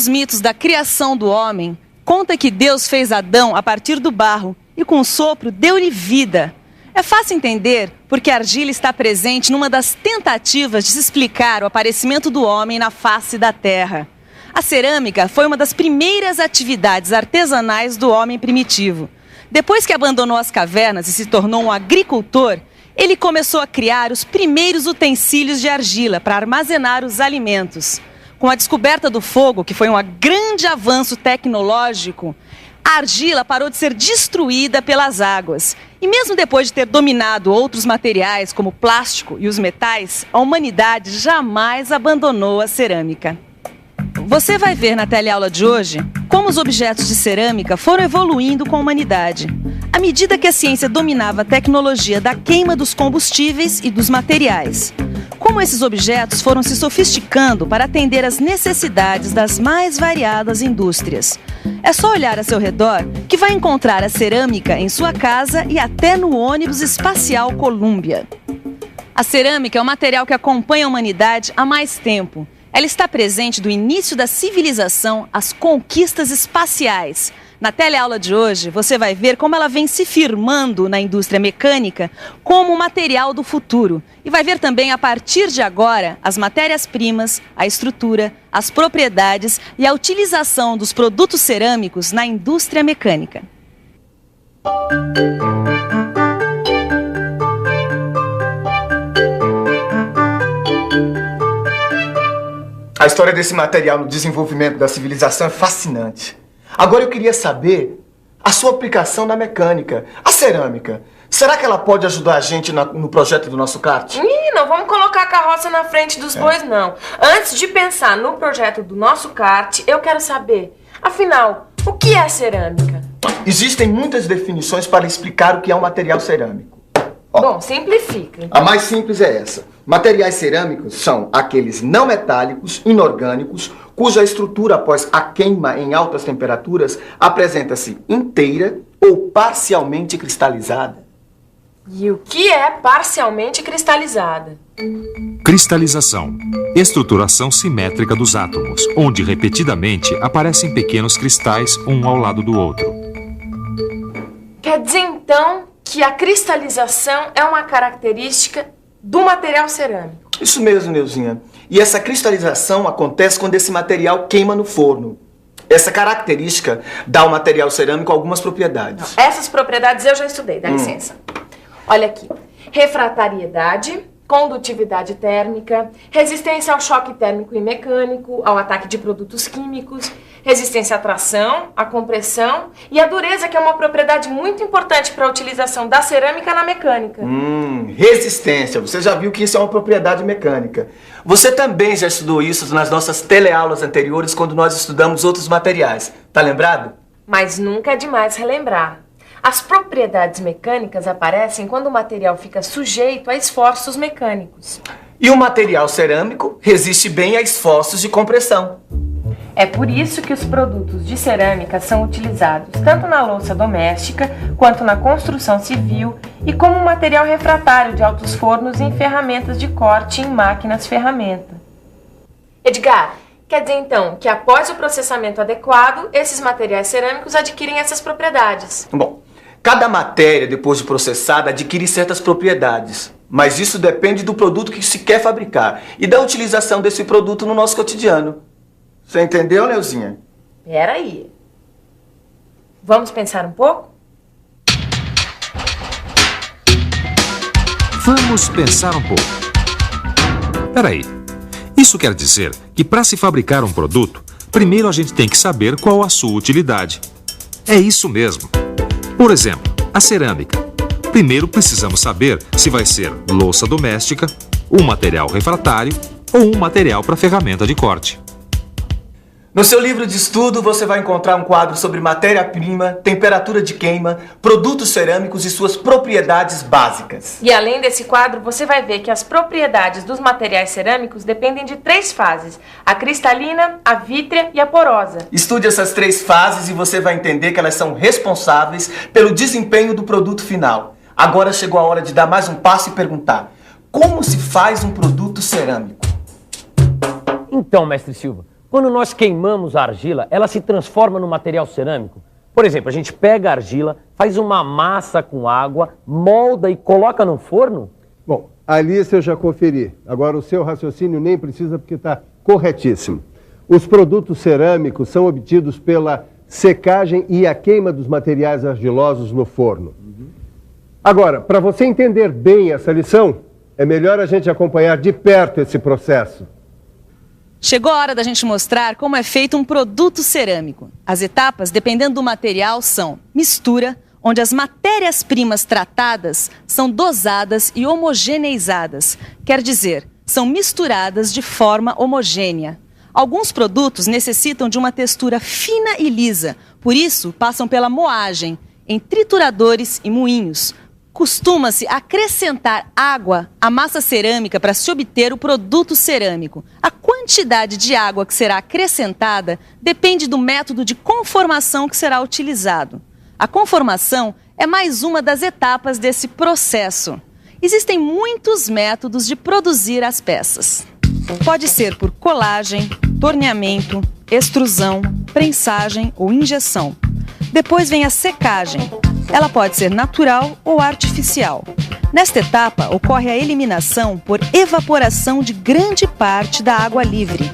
dos mitos da criação do homem, conta que Deus fez Adão a partir do barro e com o sopro deu-lhe vida. É fácil entender porque a argila está presente numa das tentativas de se explicar o aparecimento do homem na face da terra. A cerâmica foi uma das primeiras atividades artesanais do homem primitivo. Depois que abandonou as cavernas e se tornou um agricultor, ele começou a criar os primeiros utensílios de argila para armazenar os alimentos. Com a descoberta do fogo, que foi um grande avanço tecnológico, a argila parou de ser destruída pelas águas. E mesmo depois de ter dominado outros materiais, como o plástico e os metais, a humanidade jamais abandonou a cerâmica. Você vai ver na teleaula de hoje como os objetos de cerâmica foram evoluindo com a humanidade. À medida que a ciência dominava a tecnologia da queima dos combustíveis e dos materiais. Como esses objetos foram se sofisticando para atender às necessidades das mais variadas indústrias. É só olhar a seu redor que vai encontrar a cerâmica em sua casa e até no ônibus espacial Columbia. A cerâmica é um material que acompanha a humanidade há mais tempo. Ela está presente do início da civilização às conquistas espaciais. Na teleaula de hoje, você vai ver como ela vem se firmando na indústria mecânica como o material do futuro. E vai ver também, a partir de agora, as matérias-primas, a estrutura, as propriedades e a utilização dos produtos cerâmicos na indústria mecânica. A história desse material no desenvolvimento da civilização é fascinante. Agora eu queria saber a sua aplicação na mecânica. A cerâmica, será que ela pode ajudar a gente no projeto do nosso kart? Não vamos colocar a carroça na frente dos bois, não. Antes de pensar no projeto do nosso kart, eu quero saber, afinal, o que é cerâmica? Existem muitas definições para explicar o que é um material cerâmico. Bom, simplifica. A mais simples é essa. Materiais cerâmicos são aqueles não metálicos, inorgânicos, cuja estrutura após a queima em altas temperaturas apresenta-se inteira ou parcialmente cristalizada. E o que é parcialmente cristalizada? Cristalização. Estruturação simétrica dos átomos, onde repetidamente aparecem pequenos cristais um ao lado do outro. Quer dizer, então, que a cristalização é uma característica do material cerâmico. Isso mesmo, Neuzinha. E essa cristalização acontece quando esse material queima no forno. Essa característica dá ao material cerâmico algumas propriedades. Essas propriedades eu já estudei, dá licença. Olha aqui. Refratariedade, condutividade térmica, resistência ao choque térmico e mecânico, ao ataque de produtos químicos, resistência à tração, à compressão e a dureza, que é uma propriedade muito importante para a utilização da cerâmica na mecânica. Resistência. Você já viu que isso é uma propriedade mecânica. Você também já estudou isso nas nossas teleaulas anteriores, quando nós estudamos outros materiais. Tá lembrado? Mas nunca é demais relembrar. As propriedades mecânicas aparecem quando o material fica sujeito a esforços mecânicos. E o material cerâmico resiste bem a esforços de compressão. É por isso que os produtos de cerâmica são utilizados tanto na louça doméstica quanto na construção civil e como material refratário de altos fornos em ferramentas de corte em máquinas ferramenta. Edgar, quer dizer então que após o processamento adequado, esses materiais cerâmicos adquirem essas propriedades? Bom, cada matéria, depois de processada, adquire certas propriedades. Mas isso depende do produto que se quer fabricar e da utilização desse produto no nosso cotidiano. Você entendeu, Neuzinha? Peraí. Vamos pensar um pouco? Vamos pensar um pouco. Peraí. Isso quer dizer que para se fabricar um produto, primeiro a gente tem que saber qual a sua utilidade. É isso mesmo. Por exemplo, a cerâmica. Primeiro precisamos saber se vai ser louça doméstica, um material refratário ou um material para ferramenta de corte. No seu livro de estudo, você vai encontrar um quadro sobre matéria-prima, temperatura de queima, produtos cerâmicos e suas propriedades básicas. E além desse quadro, você vai ver que as propriedades dos materiais cerâmicos dependem de 3 fases: a cristalina, a vítrea e a porosa. Estude essas 3 fases e você vai entender que elas são responsáveis pelo desempenho do produto final. Agora chegou a hora de dar mais um passo e perguntar: como se faz um produto cerâmico? Então, mestre Silva, Quando nós queimamos a argila, ela se transforma no material cerâmico. Por exemplo, a gente pega a argila, faz uma massa com água, molda e coloca no forno? Bom, a lista eu já conferi. Agora o seu raciocínio nem precisa porque está corretíssimo. Os produtos cerâmicos são obtidos pela secagem e a queima dos materiais argilosos no forno. Agora, para você entender bem essa lição, é melhor a gente acompanhar de perto esse processo. Chegou a hora da gente mostrar como é feito um produto cerâmico. As etapas, dependendo do material, são mistura, onde as matérias-primas tratadas são dosadas e homogeneizadas. Quer dizer, são misturadas de forma homogênea. Alguns produtos necessitam de uma textura fina e lisa, por isso passam pela moagem, em trituradores e moinhos. Costuma-se acrescentar água à massa cerâmica para se obter o produto cerâmico. A quantidade de água que será acrescentada depende do método de conformação que será utilizado. A conformação é mais uma das etapas desse processo. Existem muitos métodos de produzir as peças. Pode ser por colagem, torneamento, extrusão, prensagem ou injeção. Depois vem a secagem. Ela pode ser natural ou artificial. Nesta etapa, ocorre a eliminação por evaporação de grande parte da água livre.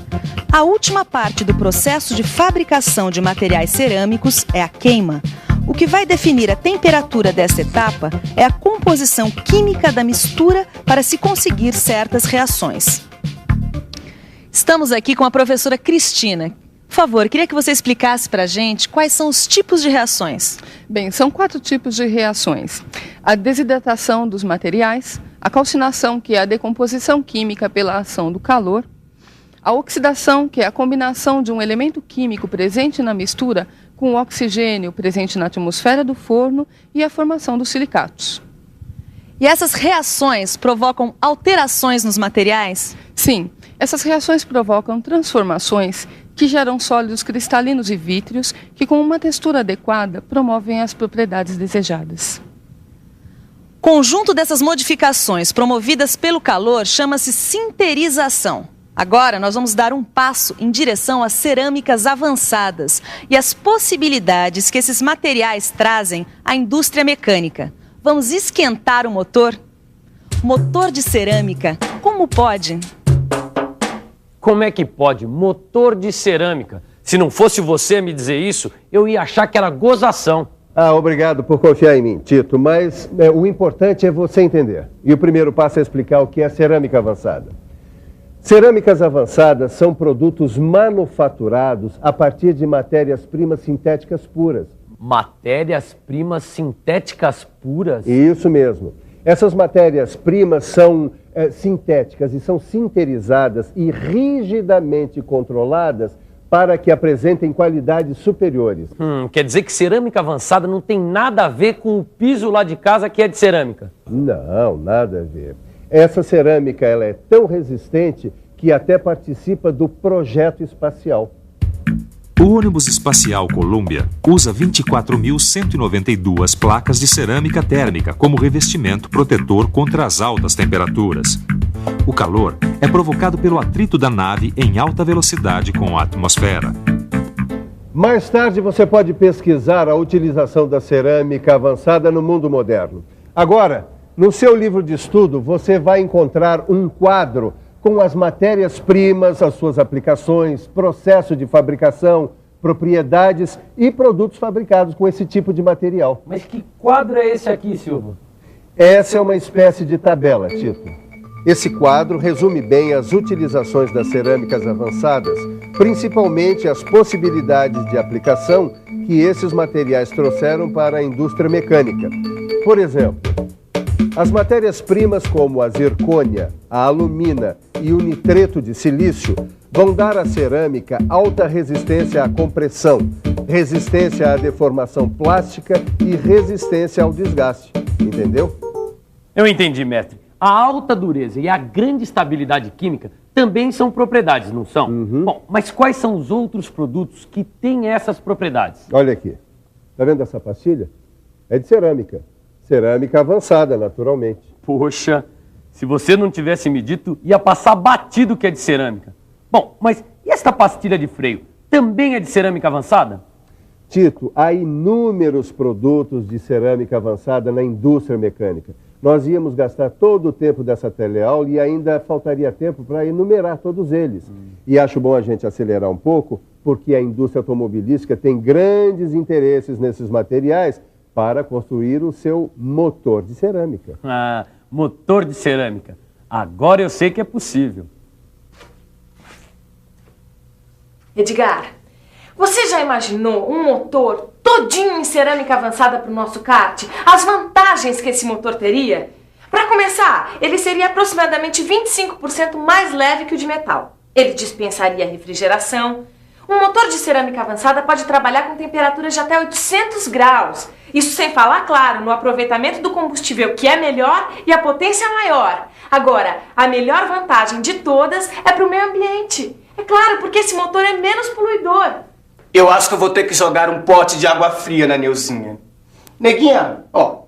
A última parte do processo de fabricação de materiais cerâmicos é a queima. O que vai definir a temperatura desta etapa é a composição química da mistura para se conseguir certas reações. Estamos aqui com a professora Cristina. Por favor, queria que você explicasse para a gente quais são os tipos de reações. Bem, são 4 tipos de reações. A desidratação dos materiais, a calcinação, que é a decomposição química pela ação do calor, a oxidação, que é a combinação de um elemento químico presente na mistura com o oxigênio presente na atmosfera do forno e a formação dos silicatos. E essas reações provocam alterações nos materiais? Sim, essas reações provocam transformações que geram sólidos cristalinos e vítreos que, com uma textura adequada, promovem as propriedades desejadas. Conjunto dessas modificações promovidas pelo calor chama-se sinterização. Agora nós vamos dar um passo em direção às cerâmicas avançadas e às possibilidades que esses materiais trazem à indústria mecânica. Vamos esquentar o motor? Motor de cerâmica, como pode? Como é que pode? Motor de cerâmica. Se não fosse você me dizer isso, eu ia achar que era gozação. Obrigado por confiar em mim, Tito, mas o importante é você entender. E o primeiro passo é explicar o que é cerâmica avançada. Cerâmicas avançadas são produtos manufaturados a partir de matérias-primas sintéticas puras. Matérias-primas sintéticas puras? Isso mesmo. Essas matérias-primas são sintéticas e são sinterizadas e rigidamente controladas para que apresentem qualidades superiores. Quer dizer que cerâmica avançada não tem nada a ver com o piso lá de casa que é de cerâmica? Não, nada a ver. Essa cerâmica ela é tão resistente que até participa do projeto espacial. O ônibus espacial Columbia usa 24.192 placas de cerâmica térmica como revestimento protetor contra as altas temperaturas. O calor é provocado pelo atrito da nave em alta velocidade com a atmosfera. Mais tarde você pode pesquisar a utilização da cerâmica avançada no mundo moderno. Agora, no seu livro de estudo, você vai encontrar um quadro com as matérias-primas, as suas aplicações, processo de fabricação, propriedades e produtos fabricados com esse tipo de material. Mas que quadro é esse aqui, Silvio? Essa é uma espécie de tabela, Tito. Esse quadro resume bem as utilizações das cerâmicas avançadas, principalmente as possibilidades de aplicação que esses materiais trouxeram para a indústria mecânica. Por exemplo, as matérias-primas como a zircônia, a alumina e o nitreto de silício vão dar à cerâmica alta resistência à compressão, resistência à deformação plástica e resistência ao desgaste. Entendeu? Eu entendi, mestre. A alta dureza e a grande estabilidade química também são propriedades, não são? Bom, mas quais são os outros produtos que têm essas propriedades? Olha aqui. Tá vendo essa pastilha? É de cerâmica. Cerâmica avançada, naturalmente. Poxa, se você não tivesse me dito, ia passar batido que é de cerâmica. Bom, mas E esta pastilha de freio também é de cerâmica avançada? Tito, há inúmeros produtos de cerâmica avançada na indústria mecânica. Nós íamos gastar todo o tempo dessa teleaula e ainda faltaria tempo para enumerar todos eles. E acho bom a gente acelerar um pouco, porque a indústria automobilística tem grandes interesses nesses materiais para construir o seu motor de cerâmica. Ah, motor de cerâmica. Agora eu sei que é possível. Edgar, você já imaginou um motor todinho em cerâmica avançada para o nosso kart? As vantagens que esse motor teria? Para começar, ele seria aproximadamente 25% mais leve que o de metal. Ele dispensaria refrigeração. Um motor de cerâmica avançada pode trabalhar com temperaturas de até 800 graus. Isso sem falar, claro, no aproveitamento do combustível, que é melhor, e a potência maior. Agora, a melhor vantagem de todas é para o meio ambiente. É claro, porque esse motor é menos poluidor. Eu acho que eu vou ter que jogar um pote de água fria na Neuzinha. Neguinha,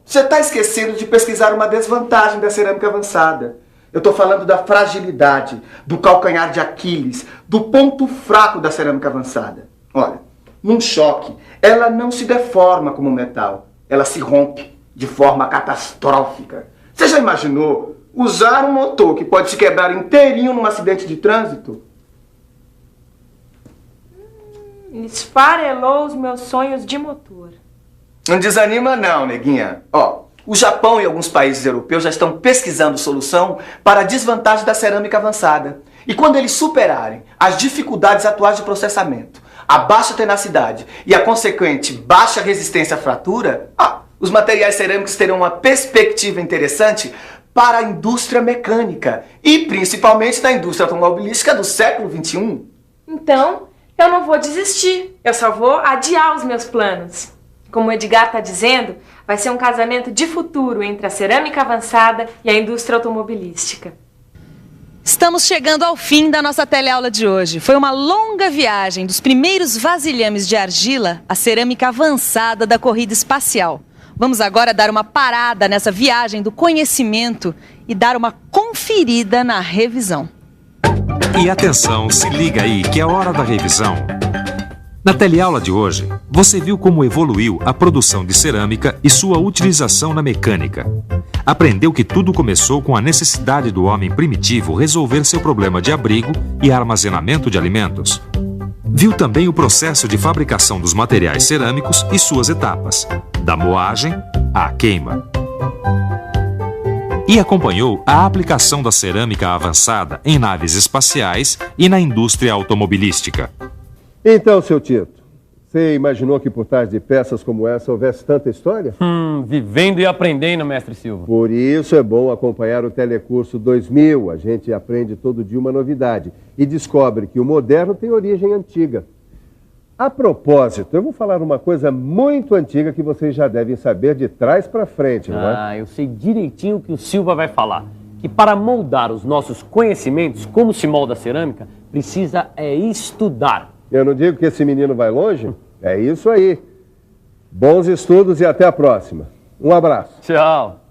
você tá esquecendo de pesquisar uma desvantagem da cerâmica avançada. Eu tô falando da fragilidade, do calcanhar de Aquiles, do ponto fraco da cerâmica avançada. Olha, num choque, ela não se deforma como metal. Ela se rompe de forma catastrófica. Você já imaginou usar um motor que pode se quebrar inteirinho num acidente de trânsito? Esfarelou os meus sonhos de motor. Não desanima não, neguinha. O Japão e alguns países europeus já estão pesquisando solução para a desvantagem da cerâmica avançada. E quando eles superarem as dificuldades atuais de processamento, a baixa tenacidade e a consequente baixa resistência à fratura, os materiais cerâmicos terão uma perspectiva interessante para a indústria mecânica e principalmente na indústria automobilística do século XXI. Então, eu não vou desistir, eu só vou adiar os meus planos. Como o Edgar está dizendo, vai ser um casamento de futuro entre a cerâmica avançada e a indústria automobilística. Estamos chegando ao fim da nossa teleaula de hoje. Foi uma longa viagem dos primeiros vasilhames de argila à cerâmica avançada da corrida espacial. Vamos agora dar uma parada nessa viagem do conhecimento e dar uma conferida na revisão. E atenção, se liga aí que é hora da revisão. Na teleaula de hoje, você viu como evoluiu a produção de cerâmica e sua utilização na mecânica. Aprendeu que tudo começou com a necessidade do homem primitivo resolver seu problema de abrigo e armazenamento de alimentos. Viu também o processo de fabricação dos materiais cerâmicos e suas etapas, da moagem à queima. E acompanhou a aplicação da cerâmica avançada em naves espaciais e na indústria automobilística. Então, seu Tito, você imaginou que por trás de peças como essa houvesse tanta história? Vivendo e aprendendo, mestre Silva. Por isso é bom acompanhar o Telecurso 2000. A gente aprende todo dia uma novidade e descobre que o moderno tem origem antiga. A propósito, eu vou falar uma coisa muito antiga que vocês já devem saber de trás para frente, não é? Eu sei direitinho o que o Silva vai falar. Que para moldar os nossos conhecimentos, como se molda a cerâmica, precisa estudar. Eu não digo que esse menino vai longe? É isso aí. Bons estudos e até a próxima. Um abraço. Tchau.